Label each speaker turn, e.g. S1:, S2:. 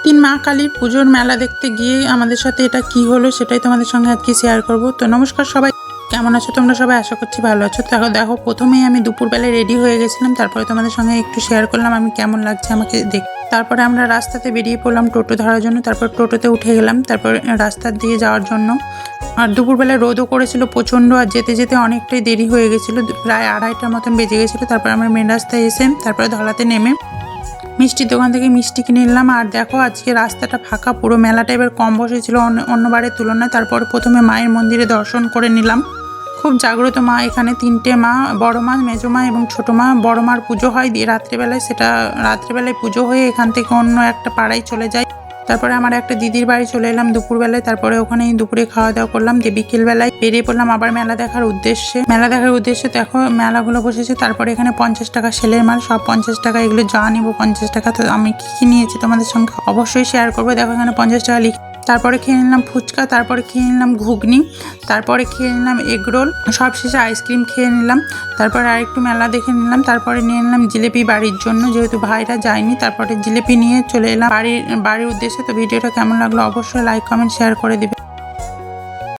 S1: তিন মা কালীর পুজোর মেলা দেখতে গিয়ে আমাদের সাথে এটা কি হলো সেটাই তোমাদের সঙ্গে আজকে শেয়ার করব। তো নমস্কার সবাই, কেমন আছো তোমরা? সবাই আশা করছি ভালো আছো। দেখো প্রথমেই আমি দুপুরবেলায় রেডি হয়ে গেছিলাম, তারপরে তোমাদের সঙ্গে একটু শেয়ার করলাম আমি কেমন লাগছে আমাকে দেখ। তারপরে আমরা রাস্তাতে বেরিয়ে পড়লাম টোটো ধরার জন্য, তারপর টোটোতে উঠে গেলাম, তারপর রাস্তার দিয়ে যাওয়ার জন্য। আর দুপুরবেলায় রোদও করেছিল প্রচণ্ড, আর যেতে যেতে অনেকটাই দেরি হয়ে গেছিলো, প্রায় 2:30টার মতন বেজে গেছিলো। তারপর আমরা মেন রাস্তায় এসে তারপরে ধলাতে নেমে মিষ্টির দোকান থেকে মিষ্টি কিনে নিলাম। আর দেখো আজকে রাস্তাটা ফাঁকা, পুরো মেলাটা এবার কম বসেছিল অন্যবারের তুলনায়। তারপরে প্রথমে মায়ের মন্দিরে দর্শন করে নিলাম। খুব জাগ্রত মা এখানে, 3টে মা, বড় মা, মেজো মা এবং ছোটো মা। বড় মার পুজো হয় দিয়ে রাত্রেবেলায়, সেটা রাত্রেবেলায় পুজো হয়ে এখান থেকে অন্য একটা পাড়ায় চলে যায়। তারপরে আমার একটা দিদির বাড়ি চলে এলাম দুপুরবেলায়, তারপরে ওখানেই দুপুরে খাওয়া দাওয়া করলাম দিয়ে বিকেলবেলায় বেরিয়ে পড়লাম আবার মেলা দেখার উদ্দেশ্যে। দেখো মেলাগুলো বসেছে, তারপরে এখানে 50 টাকা সেলের মাল, সব 50 টাকা, এগুলো যা নিবো 50 টাকা। তো আমি কি নিয়েছি তোমাদের সঙ্গে অবশ্যই শেয়ার করবো। দেখো এখানে 50 টাকা লিখে। তারপরে খেয়ে নিলাম ফুচকা, তারপরে খেয়ে নিলাম ঘুগনি, তারপরে খেয়ে নিলাম এগরোল, সবশেষে আইসক্রিম খেয়ে নিলাম। তারপরে আরেকটু মেলা দেখে নিলাম, তারপরে নিয়ে নিলাম জিলিপি বাড়ির জন্য, যেহেতু ভাইরা যায়নি। তারপরে জিলিপি নিয়ে চলে এলাম বাড়ির উদ্দেশ্যে। তো ভিডিওটা কেমন লাগলো অবশ্যই লাইক কমেন্ট শেয়ার করে দিবে।